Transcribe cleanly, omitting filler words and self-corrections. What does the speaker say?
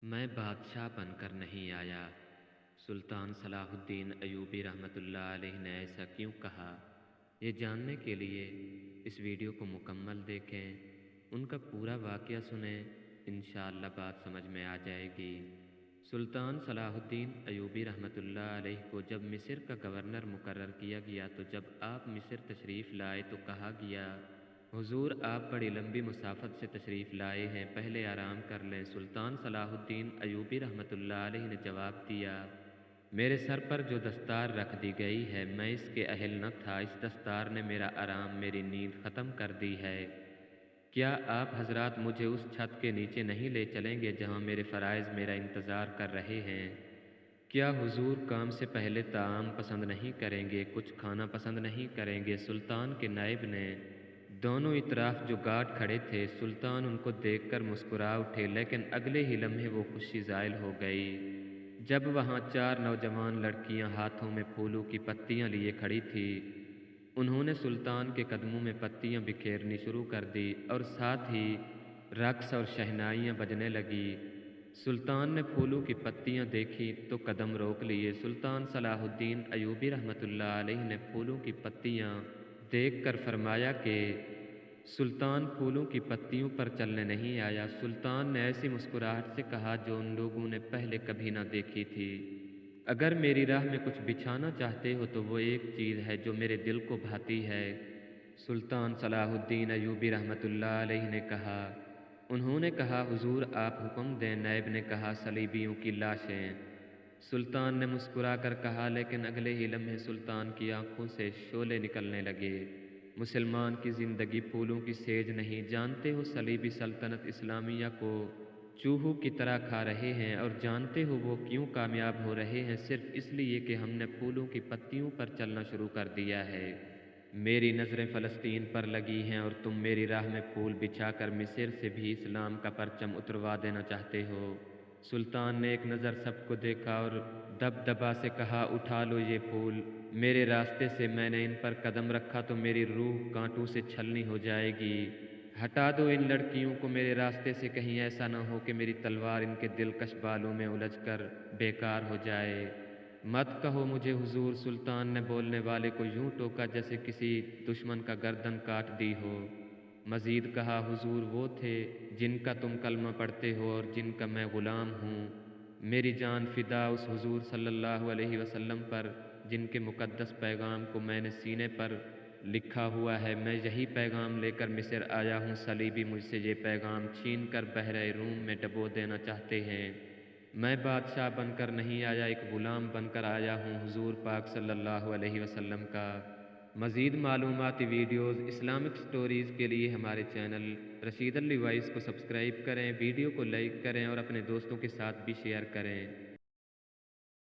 मैं बादशाह बनकर नहीं आया। सुल्तान सलाहुद्दीन अयूबी रहमतुल्लाह अलैह ने ऐसा क्यों कहा? ये जानने के लिए इस वीडियो को मुकम्मल देखें, उनका पूरा वाक़या सुनें, इंशाअल्लाह बात समझ में आ जाएगी। सुल्तान सलाहुद्दीन अयूबी रहमतुल्लाह अलैह को जब मिस्र का गवर्नर मुकर्रर किया गया तो जब आप मिस्र तशरीफ़ लाए तो कहा गया, हुज़ूर आप बड़ी लंबी मुसाफ़त से तशरीफ़ लाए हैं, पहले आराम कर लें। सुल्तान सलाहुद्दीन अयूबी रहमतुल्लाह अलैह ने जवाब दिया, मेरे सर पर जो दस्तार रख दी गई है, मैं इसके अहल न था। इस दस्तार ने मेरा आराम, मेरी नींद ख़त्म कर दी है। क्या आप हज़रात मुझे उस छत के नीचे नहीं ले चलेंगे जहाँ मेरे फ़राइज़ मेरा इंतज़ार कर रहे हैं? क्या हुज़ूर काम से पहले ताम पसंद नहीं करेंगे, कुछ खाना पसंद नहीं करेंगे? सुल्तान के नायब ने दोनों इतराफ़ जो गार्ड खड़े थे, सुल्तान उनको देखकर मुस्कुरा उठे, लेकिन अगले ही लम्हे वो खुशी ज़ाइल हो गई। जब वहाँ 4 नौजवान लड़कियाँ हाथों में फूलों की पत्तियाँ लिए खड़ी थीं, उन्होंने सुल्तान के कदमों में पत्तियाँ बिखेरनी शुरू कर दी और साथ ही रक़्स और शहनाइयाँ बजने लगी। सुल्तान ने फूलों की पत्तियाँ देखी तो कदम रोक लिए। सुल्तान सलाहुद्दीन अयूबी रहमतुल्लाह अलैह ने फूलों की पत्तियाँ देखकर फरमाया कि सुल्तान फूलों की पत्तियों पर चलने नहीं आया। सुल्तान ने ऐसी मुस्कुराहट से कहा जो उन लोगों ने पहले कभी ना देखी थी, अगर मेरी राह में कुछ बिछाना चाहते हो तो वो एक चीज़ है जो मेरे दिल को भाती है। सुल्तान सलाहुद्दीन अयूबी रहमतुल्लाह अलैह ने कहा। उन्होंने कहा, हुजूर आप हुक्म दें। नायब ने कहा, सलीबियों की लाशें। सुल्तान ने मुस्कुराकर कहा, लेकिन अगले ही लम्हे सुल्तान की आंखों से शोले निकलने लगे। मुसलमान की ज़िंदगी फूलों की सेज नहीं, जानते हो सलीबी सल्तनत इस्लामिया को चूहों की तरह खा रहे हैं, और जानते हो वो क्यों कामयाब हो रहे हैं? सिर्फ इसलिए कि हमने फूलों की पत्तियों पर चलना शुरू कर दिया है। मेरी नज़रें फ़लस्तीन पर लगी हैं और तुम मेरी राह में फूल बिछाकर मिस्र से भी इस्लाम का परचम उतरवा देना चाहते हो। सुल्तान ने एक नज़र सबको देखा और दबदबा से कहा, उठा लो ये फूल मेरे रास्ते से। मैंने इन पर कदम रखा तो मेरी रूह कांटों से छलनी हो जाएगी। हटा दो इन लड़कियों को मेरे रास्ते से, कहीं ऐसा न हो कि मेरी तलवार इनके दिलकश बालों में उलझकर बेकार हो जाए। मत कहो मुझे हुजूर। सुल्तान ने बोलने वाले को यूं टोका जैसे किसी दुश्मन का गर्दन काट दी हो। मजीद कहा, हुजूर वो थे जिनका तुम कलमा पढ़ते हो और जिनका मैं ग़ुलाम हूँ। मेरी जान फ़िदा उस हुजूर सल्लल्लाहु अलैहि वसल्लम पर जिनके मुक़द्दस पैगाम को मैंने सीने पर लिखा हुआ है। मैं यही पैगाम लेकर मिस्र आया हूँ। सलीबी मुझसे ये पैगाम छीन कर बहरे रूम में डबो देना चाहते हैं। मैं बादशाह बनकर नहीं आया, एक ग़ुलाम बनकर आया हूँ हुज़ूर पाक सल्लल्लाहु अलैहि वसल्लम का। मज़ीद मालूमाती वीडियोज़, इस्लामिक स्टोरीज़ के लिए हमारे चैनल रशीद अली वॉइस को सब्सक्राइब करें, वीडियो को लाइक करें और अपने दोस्तों के साथ भी शेयर करें।